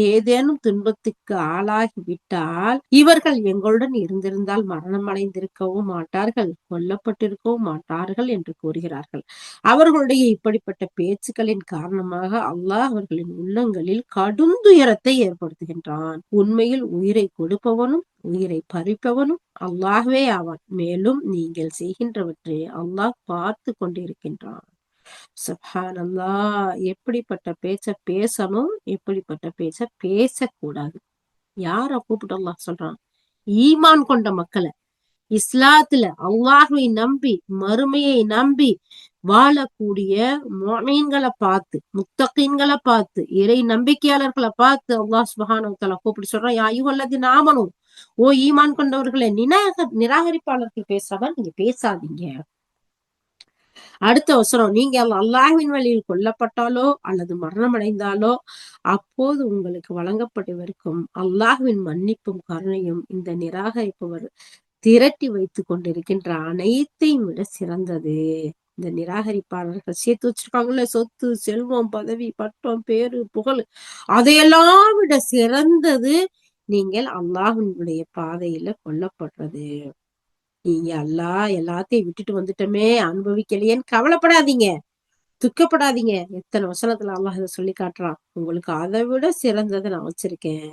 ஏதேனும் துன்பத்துக்கு ஆளாகி விட்டால் இவர்கள் எங்களுடன் இருந்திருந்தால் மரணம் அடைந்திருக்கவும் மாட்டார்கள், கொல்லப்பட்டிருக்கவும் மாட்டார்கள் என்று கூறுகிறார்கள். அவர்களுடைய இப்படிப்பட்ட பேச்சுக்களின் காரணமாக அல்லாஹ் அவர்களின் உள்ளங்களில் கடுந்துயரத்தை ஏற்படுத்துகின்றான். உண்மையில் உயிரை கொடுப்பவனும் உயிரை பறிப்பவனும் அல்லாஹ்வே ஆவான். மேலும் நீங்கள் செய்கின்றவற்றை அல்லாஹ் பார்த்து கொண்டிருக்கின்றான். சுப்ஹானல்லாஹ். எப்படிப்பட்ட பேச்ச பேசணும், எப்படிப்பட்ட பேச்ச பேசக்கூடாது. யார கூப்பிட்டு அல்லாஹ் சொல்றான்? ஈமான் கொண்ட மக்களை, இஸ்லாத்துல அல்லாஹ்வை நம்பி மறுமையை நம்பி வாழக்கூடிய முஃமின்களை பார்த்து, முத்தகீன்களை பார்த்து, இறை நம்பிக்கையாளர்களை பார்த்து அல்லாஹ் சுப்ஹானஹு வ தஆலா கூப்பிட்டு சொல்றான், யா அய்யுஹல்லதீன ஆமனூ, ஓ ஈமான் கொண்டவர்களே, நிராகரிப்பாளர்கள் பேசாம நீங்க பேசாதீங்க. அடுத்த வசனம், நீங்க அல்லாஹ்வின் வழியில் கொல்லப்பட்டாலோ அல்லது மரணம் அடைந்தாலோ அப்போது உங்களுக்கு வழங்கப்படவிருக்கும் அல்லாஹ்வின் மன்னிப்பும் கருணையும் இந்த நிராகரிப்பவர் திரட்டி வைத்துக் கொண்டிருக்கின்ற அனைத்தையும் விட சிறந்தது. இந்த நிராகரிப்பாளர்கள் சேர்த்து வச்சிருக்காங்கல்ல, சொத்து, செல்வம், பதவி, பட்டம், பேரு, புகழ், அதையெல்லாம் விட சிறந்தது நீங்கள் அல்லாஹ்வினுடைய பாதையில கொல்லப்படுறது. நீங்க அல்லாஹ் எல்லாத்தையும் விட்டுட்டு வந்துட்டோமே, அனுபவிக்கலையேன்னு கவலைப்படாதீங்க, துக்கப்படாதீங்க. எத்தனை வசனத்துல அல்லாஹ் இதை சொல்லி காட்டுறான். உங்களுக்கு அதை விட சிறந்ததை நான் வச்சிருக்கேன்.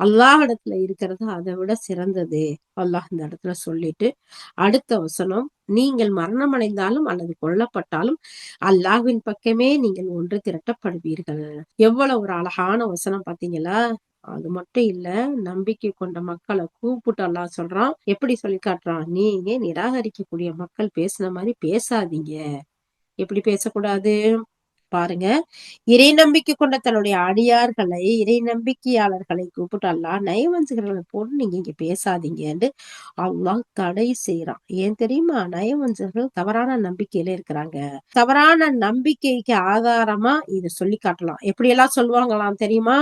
அல்லாஹ் இடத்துல இருக்கிறது அதை விட சிறந்தது அல்லாஹ் இந்த இடத்துல சொல்லிட்டு, அடுத்த வசனம், நீங்கள் மரணம் அடைந்தாலும் அல்லது கொல்லப்பட்டாலும் அல்லாஹ்வின் பக்கமே நீங்கள் ஒன்று திரட்டப்படுவீர்கள். எவ்வளவு ஒரு அழகான வசனம் பாத்தீங்களா? அது மட்டும் இல்ல, நம்பிக்கை கொண்ட மக்களை கூப்பிட்டு அல்லாஹ் சொல்றான். எப்படி சொல்லி காட்டுறான்? நீங்க நிராகரிக்கக்கூடிய மக்கள் பேசுன மாதிரி பேசாதீங்க. எப்படி பேசக்கூடாது பாருங்க. இறை நம்பிக்கை கொண்ட தன்னுடைய அடியார்களை, இறை நம்பிக்கையாளர்களை கூப்பிட்டு அல்லாஹ் நயவஞ்சகர்களை போட்டு நீங்க இங்க பேசாதீங்கன்னு அல்லாஹ் தடை செய்யறான். ஏன் தெரியுமா? நயவஞ்சகர்கள் தவறான நம்பிக்கையில இருக்கிறாங்க. தவறான நம்பிக்கைக்கு ஆதாரமா இத சொல்லி காட்டலாம். எப்படி எல்லாம் சொல்லுவாங்களாம் தெரியுமா?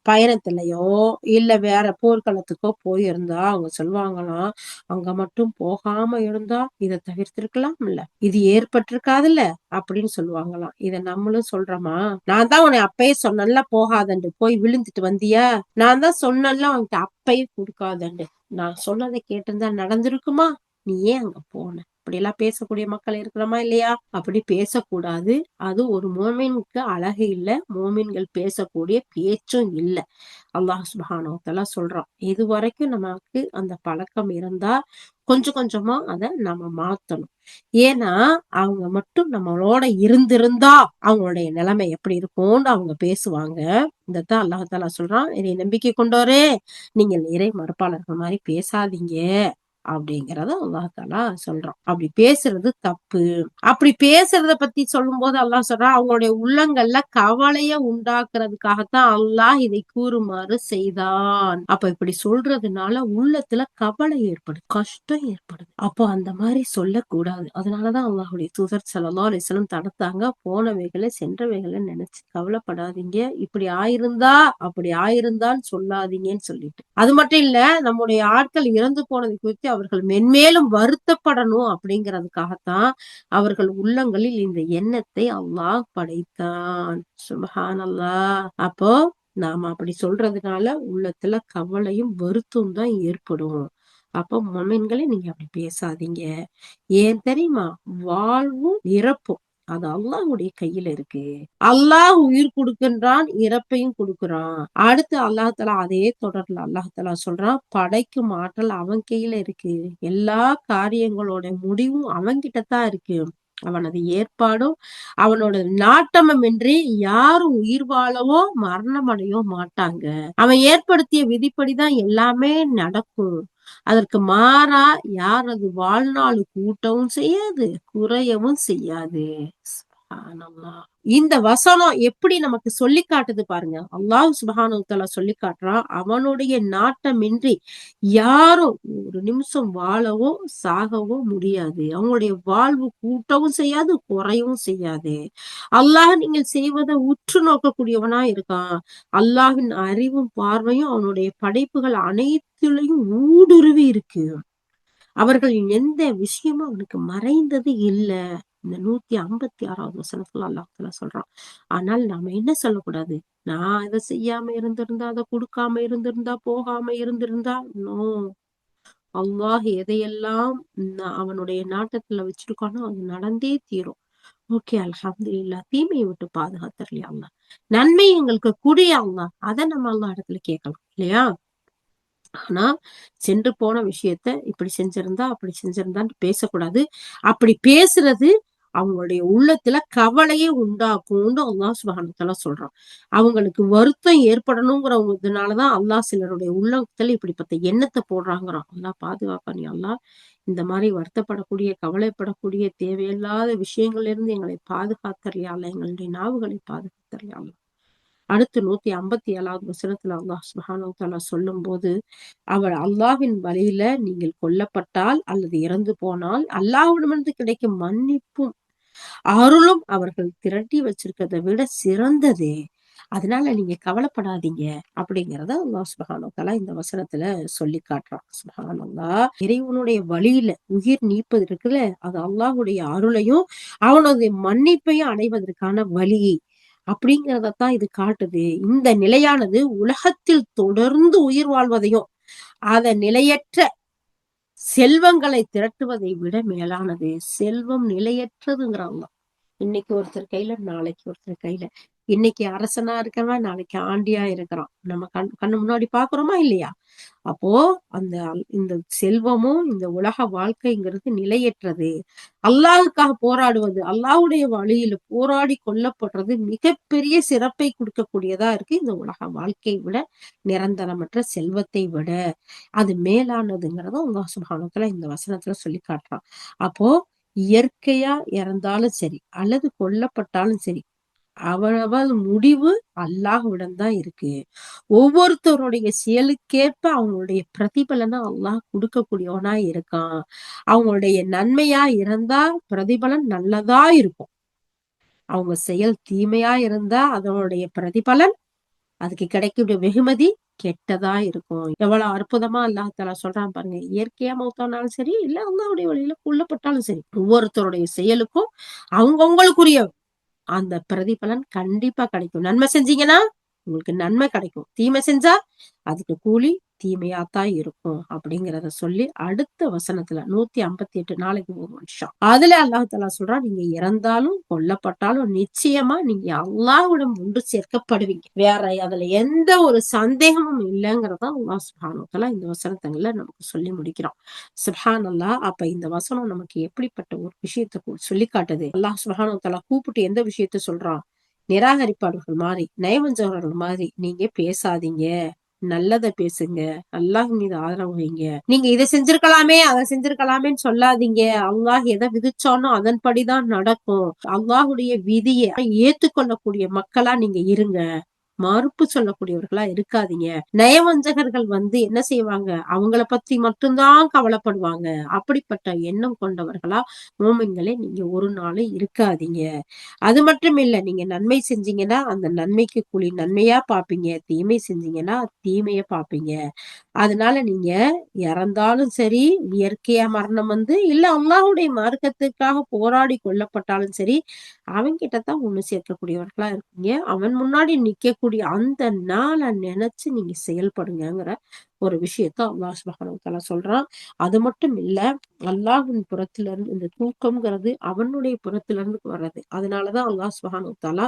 பயணத்திலயோ இல்ல வேற போர்க்களத்துக்கோ போயிருந்தா அவங்க சொல்லுவாங்களாம், அங்க மட்டும் போகாம இருந்தா இதை தவிர்த்திருக்கலாம் இல்ல, இது ஏற்பட்டிருக்காதுல்ல அப்படின்னு சொல்லுவாங்களாம். இத நம்மளும் சொல்றோமா? நான் தான் உன்னை அப்பயே சொன்னேன்ல போகாதண்டு, போய் விழுந்துட்டு வந்தியா? நான் தான் சொன்னேன்ல உனக்கு அப்பயே கொடுக்காதண்டு, நான் சொன்னதை கேட்டிருந்தா நடந்திருக்குமா? நீ ஏன் அங்க போன? அப்படி எல்லாம் பேசக்கூடிய மக்கள் இருக்கிறோமா இல்லையா? அப்படி பேசக்கூடாது. அது ஒரு மோமினுக்கு அழகு இல்ல. மோமின்கள் பேசக்கூடிய பேச்சும் இல்ல. அல்லாஹ் சுப்ஹானஹு வ தஆலா சொல்றான். இது வரைக்கும் நமக்கு அந்த பழக்கம் இருந்தா கொஞ்சம் கொஞ்சமா அத நம்ம மாத்தணும். ஏன்னா அவங்க மட்டும் நம்மளோட இருந்திருந்தா அவங்களுடைய நிலைமை எப்படி இருக்கும்னு அவங்க பேசுவாங்க. இதத்தான் அல்லாஹ் தஆலா சொல்றான், இறை நம்பிக்கை கொண்டோரே, நீங்கள் இறை மறுப்பாளர்கள் மாதிரி பேசாதீங்க அப்படிங்கறத அல்லாஹ் தஆலா சொல்றான். அப்படி பேசுறது தப்பு. அப்படி பேசுறத பத்தி சொல்லும் போது அல்லாஹ் சொல்றான், அவங்களுடைய உள்ளங்கள்ல கவலைய உண்டாக்குறதுக்காகத்தான் அல்லாஹ் இதை கூறுமாறு செய்தான். அப்ப இப்படி சொல்றதுனால உள்ளத்துல கவலை ஏற்படுது, கஷ்டம் ஏற்படுது. அப்போ அந்த மாதிரி சொல்லக்கூடாது. அதனாலதான் அல்லாஹ்வுடைய தூதர் ஸல்லல்லாஹு அலைஹி வஸல்லம் தடுத்தாங்க, போனவைகளை சென்றவைகளை நினைச்சு கவலைப்படாதீங்க, இப்படி ஆயிருந்தா அப்படி ஆயிருந்தான்னு சொல்லாதீங்கன்னு சொல்லிட்டு. அது மட்டும் இல்ல, நம்முடைய ஆட்கள் இறந்து போனது குறித்து அவர்கள் மென்மேலும் வருத்தப்படணும் அப்படிங்கிறதுக்காகத்தான் அவர்கள் உள்ளங்களில் இந்த எண்ணத்தை அல்லாஹ் படைத்தான். சுப்ஹானல்லாஹ். அப்போ நாம அப்படி சொல்றதுனால உள்ளத்துல கவலையும் வருத்தம் தான் ஏற்படும். அப்போ மொமென்களே நீங்க அப்படி பேசாதீங்க. ஏன் தெரியுமா? வாழ்வும் இறப்பும் அது அல்லாஹ்வுடைய கையில இருக்கு. அல்லாஹ் உயிர் கொடுக்கின்றான், இறப்பையும் கொடுக்கிறான். அடுத்து அல்லாஹ் தஆலா அதே தொடர்ல அல்லாஹ் தஆலா சொல்றான், படைக்கும் ஆற்றல் அவன் கையில இருக்கு. எல்லா காரியங்களோட முடிவும் அவன்கிட்ட தான் இருக்கு. அவனது ஏற்பாடும் அவனோட நாட்டமும் இன்றி யாரும் உயிர் வாழவோ மரணம் அடையவோ மாட்டாங்க. அவன் ஏற்படுத்திய விதிப்படிதான் எல்லாமே நடக்கும். அதற்கு மாறா யாரது வாழ்நாள் கூட்டவும் செய்யாது, குறையவும் செய்யாது. இந்த வசனம் எப்படி நமக்கு சொல்லி காட்டுது பாருங்க. அல்லாஹ் சுப்ஹானஹு வ தஆலா சொல்லி காட்டுறான், அவனுடைய நாட்டமின்றி யாரும் ஒரு நிமிஷம் வாழவோ சாகவோ முடியாது. அவங்களுடைய வாழ்வு கூட்டவும் செய்யாது, குறையவும் செய்யாது. அல்லாஹ் நீங்கள் செய்வதை உற்று நோக்கக்கூடியவனா இருக்கான். அல்லாஹ்வின் அறிவும் பார்வையும் அவனுடைய படைப்புகள் அனைத்திலையும் ஊடுருவி இருக்கு. அவர்களின் எந்த விஷயமும் அவனுக்கு மறைந்தது இல்ல. இந்த 156வது வசனத்துல அல்லாஹ் தஆலா சொல்றான். ஆனால் நாம என்ன சொல்லக்கூடாது? நான் இத செய்யாம இருந்திருந்தா, அத குடுக்காம இருந்திருந்தா, போகாம இருந்திருந்தா, நோ. அல்லாஹ் எதையெல்லாம் அவனுடைய நாட்டத்துல வச்சிருக்கானோ அது நடந்தே தீரும். ஓகே, அல்ஹம்துலில்லாஹ். தீமையை விட்டு பாதுகாத்தர்லையா அல்லாஹ். நன்மை எங்களுக்கு குடு யா அல்லாஹ். அத நம்ம அல்லாஹ் இடத்துல கேட்கலாம் இல்லையா? ஆனா சென்று போன விஷயத்த இப்படி செஞ்சிருந்தா அப்படி செஞ்சிருந்தான்னு பேசக்கூடாது. அப்படி பேசுறது அவங்களுடைய உள்ளத்துல கவலையே உண்டாக்கும்னு அல்லாஹ் சுப்ஹானஹு வ தஆலா சொல்றான். அவங்களுக்கு வருத்தம் ஏற்படணுங்கிறதுனாலதான் அல்லாஹ் சிலருடைய உள்ளத்துல இப்படிப்பட்ட எண்ணத்தை போடுறாங்கிறான். அல்லாஹ் பாதுகாப்பான் யா அல்லாஹ். இந்த மாதிரி வருத்தப்படக்கூடிய, கவலைப்படக்கூடிய தேவையில்லாத விஷயங்கள்ல இருந்து எங்களை பாதுகாத்தர்லையா அல்லாஹ். எங்களுடைய நாவுகளை பாதுகாத்தர்லையா அல்லாஹ். அடுத்து 157வது வசனத்துல அல்லாஹ் சுப்ஹானஹு வ தஆலா சொல்லும்போது, அவர் அல்லாஹ்வின் வழியில நீங்கள் கொல்லப்பட்டால் அல்லது இறந்து போனால் அல்லாஹ்விடமிருந்து கிடைக்கும் மன்னிப்பும் அருளும் அவர்கள் திரட்டி வச்சிருக்கிறதை விட சிறந்தது. அதனால நீங்க கவலைப்படாதீங்க அப்படிங்கிறத அல்லாஹ் சுப்ஹானஹு வ தஆலா இந்த வசனத்துல சொல்லி காட்டுறான். சுப்ஹானல்லாஹ். இறைவனுடைய வழியில உயிர் நீப்பது இருக்குல்ல, அது அல்லாஹ்வுடைய அருளையும் அவனுடைய மன்னிப்பையும் அடைவதற்கான வழி அப்படிங்கிறதத்தான் இது காட்டுது. இந்த நிலையானது உலகத்தில் தொடர்ந்து உயிர் வாழ்வதையும் அத நிலையற்ற செல்வங்களை திரட்டுவதை விட மேலானது. செல்வம் நிலையற்றதுங்கிறாங்க. இன்னைக்கு ஒருத்தர் கையில, நாளைக்கு ஒருத்தர் கையில. இன்னைக்கு அரசனா இருக்கவன் நாளைக்கு ஆண்டியா இருக்கிறான். நம்ம கண்ணு முன்னாடி பாக்குறோமா இல்லையா? அப்போ இந்த செல்வமும் இந்த உலக வாழ்க்கைங்கிறது நிலையற்றது. அல்லாஹ்வுக்காக போராடுவது, அல்லாஹ்வுடைய வழியில போராடி கொல்லப்படுறது மிகப்பெரிய சிறப்பை கொடுக்கக்கூடியதா இருக்கு. இந்த உலக வாழ்க்கையை விட, நிரந்தரமற்ற செல்வத்தை விட அது மேலானதுங்கிறத அல்லாஹ் சுப்ஹானஹு வ தஆலா இந்த வசனத்துல சொல்லி காட்டுறான். அப்போ இயற்கையா இறந்தாலும் சரி, அல்லது கொல்லப்பட்டாலும் சரி, அவரவர் முடிவு அல்லாஹ்விடம் தான் இருக்கு. ஒவ்வொருத்தருடைய செயலுக்கேற்ப அவங்களுடைய பிரதிபலனை அல்லாஹ் கொடுக்கக்கூடியவனா இருக்கான். அவங்களுடைய நன்மையா இருந்தா பிரதிபலன் நல்லதா இருக்கும். அவங்க செயல் தீமையா இருந்தா அதனுடைய பிரதிபலன், அதுக்கு கிடைக்கக்கூடிய வெகுமதி கெட்டதா இருக்கும். எவ்வளவு அற்புதமா அல்லாஹ் தஆலா சொல்றான் பாருங்க. இயற்கையா மௌத்தானாலும் சரி, இல்ல அல்லாஹ்வுடைய வழியில கொல்லப்பட்டாலும் சரி, ஒவ்வொருத்தருடைய செயலுக்கும் அவங்கவங்களுக்குரிய அந்த பிரதிபலன் கண்டிப்பா கிடைக்கும். நன்மை செஞ்சீங்கன்னா உங்களுக்கு நன்மை கிடைக்கும். தீமை செஞ்சா அதுக்கு கூலி தீமையாத்தான் இருக்கும் அப்படிங்கிறத சொல்லி அடுத்த வசனத்துல 158 நாளைக்கு ஒரு வருஷம் அதுல அல்லாஹ் தஆலா சொல்றான், நீங்க இறந்தாலும் கொல்லப்பட்டாலும் நிச்சயமா நீங்க அல்லாஹ்விடம் ஒன்று சேர்க்கப்படுவீங்க. வேற அதுல எந்த ஒரு சந்தேகமும் இல்லைங்கிறத அல்லாஹ் சுப்ஹானஹு வ தஆலா இந்த வசனத்துல நமக்கு சொல்லி முடிக்கிறான். சுப்ஹானல்லாஹ். அப்ப இந்த வசனம் நமக்கு எப்படிப்பட்ட ஒரு விஷயத்தை சொல்லி காட்டுது. அல்லாஹ் சுப்ஹானஹு வ தஆலா கூப்பிட்டு எந்த விஷயத்த சொல்றான்? நிராகரிப்பாளர்கள் மாதிரி, நயவஞ்சகர்கள் மாதிரி நீங்க பேசாதீங்க. நல்லத பேசுங்க. அல்லாஹ் மீது ஆதரவு வைங்க. நீங்க இதை செஞ்சிருக்கலாமே, அதை செஞ்சிருக்கலாமேன்னு சொல்லாதீங்க. அல்லாஹ் எதை விதிச்சானோ அதன்படிதான் நடக்கும். அல்லாஹுடைய விதியை ஏத்துக்கொள்ளக்கூடிய மக்களா நீங்க இருங்க. மறுப்பு சொல்லக்கூடியவர்களா இருக்காதீங்க. நயவஞ்சகர்கள் என்ன செய்வாங்க? அவங்கள பத்தி மட்டும்தான் கவலைப்படுவாங்க. அப்படிப்பட்ட எண்ணம் கொண்டவர்களா மூமின்களே நீங்க ஒரு நாளும் இருக்காதீங்க. அது மட்டும் இல்ல, நீங்க நன்மை செஞ்சீங்கன்னா அந்த நன்மைக்கு கூலி நன்மையா பாப்பீங்க. தீமை செஞ்சீங்கன்னா தீமைய பாப்பீங்க. அதனால நீங்க இறந்தாலும் சரி, இயற்கையா மரணம் இல்ல அல்லாஹ்வுடைய மார்க்கத்துக்காக போராடி கொல்லப்பட்டாலும் சரி, அவன்கிட்ட தான் ஒண்ணு சேர்க்கக்கூடியவர்களா இருக்கீங்க. அவன் முன்னாடி நிக்கக்கூடிய அந்த நாள நினைச்சு நீங்க செயல்படுங்கிற ஒரு விஷயத்த அல்லாஹ் சுப்ஹானஹு வ தஆலா சொல்றான். அது மட்டும் இல்ல, அல்லாஹ்வின் புறத்துல இருந்து இந்த தூக்கம்ங்கிறது அவனுடைய புறத்துல இருந்து வர்றது. அதனாலதான் அல்லாஹ் சுப்ஹானஹு வ தஆலா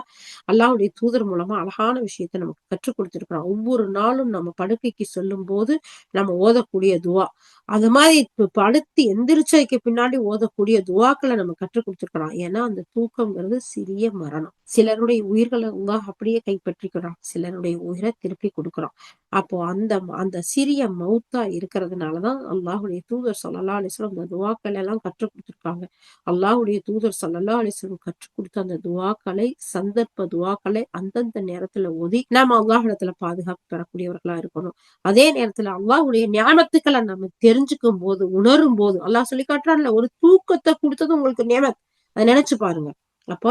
அல்லாஹ்வுடைய தூதர் மூலமா அழகான விஷயத்த நமக்கு கற்றுக் கொடுத்திருக்கிறான். ஒவ்வொரு நாளும் நம்ம படுக்கைக்கு சொல்லும் போது நம்ம ஓதக்கூடிய துவா, அது மாதிரி படுத்து எந்திரிச்சதுக்கு பின்னாடி ஓதக்கூடிய துவாக்களை நம்ம கற்றுக் கொடுத்திருக்கிறான். ஏன்னா அந்த தூக்கம்ங்கிறது சிறிய மரணம். சிலருடைய உயிர்களை அல்லாஹ் அப்படியே கைப்பற்றிக்கிறான், சிலருடைய உயிரை திருப்பி கொடுக்கிறான். அப்போ அந்த அந்த சிறிய மௌத்தா இருக்கிறதுனாலதான் அல்லாஹுடைய தூதர் ஸல்லல்லாஹு அலைஹி வஸல்லம் அந்த துவாக்கள் எல்லாம் கற்றுக் கொடுத்திருக்காங்க. அல்லாஹுடைய தூதர் ஸல்லல்லாஹு அலைஹி வஸல்லம் கற்றுக் கொடுத்த அந்த துவாக்களை, சந்தர்ப்ப துவாக்களை அந்தந்த நேரத்துல ஓதி நாம அல்லாஹ்விடத்துல பாதுகாப்பு பெறக்கூடியவர்களா இருக்கணும். அதே நேரத்துல அல்லாஹ்வுடைய நியாமத்துக்களை நம்ம தெரிஞ்சுக்கும் போது, உணரும் போது, அல்லாஹ் சொல்லி காட்டுறான்ல, ஒரு தூக்கத்தை கொடுத்தது உங்களுக்கு நியமத். அதை நினைச்சு பாருங்க. அப்ப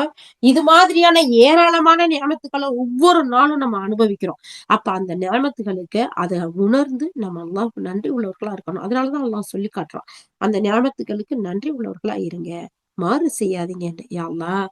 இது மாதிரியான ஏராளமான நியமத்துக்களை ஒவ்வொரு நாளும் நம்ம அனுபவிக்கிறோம். அப்ப அந்த நியமத்துகளுக்கு அதை உணர்ந்து நம்ம அல்லாஹ்வுக்கு நன்றி உள்ளவர்களா இருக்கணும். அதனாலதான் அல்லாஹ் சொல்லி காட்டுறான், அந்த நியமத்துகளுக்கு நன்றி உள்ளவர்களா இருங்க, மாறு செய்யாதீங்க. யா அல்லாஹ்,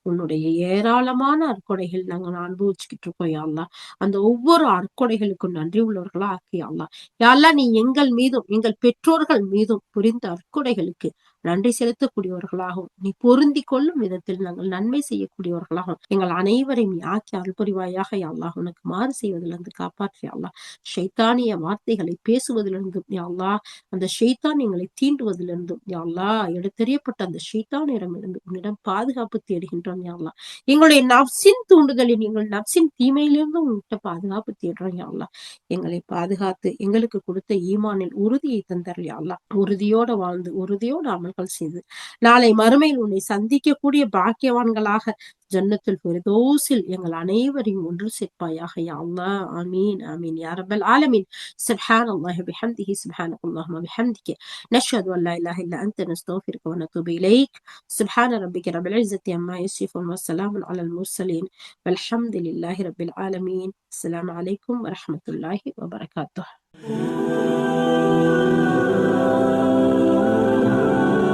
உன்னுடைய ஏராளமான அற்கொடைகள் நாங்க அனுபவிச்சுக்கிட்டு இருக்கோம். யா அல்லாஹ், அந்த ஒவ்வொரு அற்கொடைகளுக்கும் நன்றி உள்ளவர்களா ஆக்கி யா அல்லாஹ். யா அல்லாஹ், நீ எங்கள் மீதும் எங்கள் பெற்றோர்கள் மீதும் புரிந்த அற்கொடைகளுக்கு நன்றி செலுத்தக்கூடியவர்களாகவும், நீ பொருந்தி கொள்ளும் விதத்தில் நாங்கள் நன்மை செய்யக்கூடியவர்களாகவும் எங்கள் அனைவரையும் நீ ஆக்கி அருள் புரிவாயாக. யா அல்லாஹ், உனக்கு மாறு செய்வதிலிருந்து காப்பாற்று. யா அல்லாஹ், ஷைத்தானிய வார்த்தைகளை பேசுவதிலிருந்தும் யா அல்லாஹ், அந்த ஷைத்தான் எங்களை தீண்டுவதிலிருந்தும் யா அல்லாஹ், எடுத்தெறியப்பட்ட அந்த ஷைத்தானிடமிருந்து உன்னிடம் பாதுகாப்பு தேடுகின்றோம். யா அல்லாஹ், எங்களுடைய நஃப்ஸின் தூண்டுதலில், எங்கள் நஃப்ஸின் தீமையிலிருந்தும் உன்கிட்ட பாதுகாப்பு தேடுறோம். யா அல்லாஹ், எங்களை பாதுகாத்து எங்களுக்கு கொடுத்த ஈமானில் உறுதியை தந்தர். யா அல்லாஹ், உறுதியோட வாழ்ந்து உறுதியோட அமல்கள் செய்து நாளை மறுமையில் உன்னை சந்திக்கக்கூடிய பாக்கியவான்களாக ஜன்னத்துல் ஃபிர்தௌஸில் எங்கள் அனைவரையும் ஒன்று சேர்ப்பாயாக. யா அல்லாஹ். ஆமீன் ஆமீன் யா ரப்பல் ஆலமீன். சுப்ஹானல்லாஹி பிஹம்திஹி, சுப்ஹானக்கல்லாஹும்ம பிஹம்திக, நஷ்ஹது அன் லா இலாஹ இல்லா அன்த, நஸ்தக்ஃபிருக வ நத்தூபு இலைக். சுப்ஹான ரப்பிக ரப்பில் இஸ்ஸத்தி அம்மா யசிஃபூன், வ ஸலாமுன் அலல் முர்ஸலீன், வல்ஹம்துலில்லாஹி ரப்பில் ஆலமீன். அஸ்ஸலாமு அலைக்கும் வ ரஹ்மத்துல்லாஹி வ பரகாத்துஹு.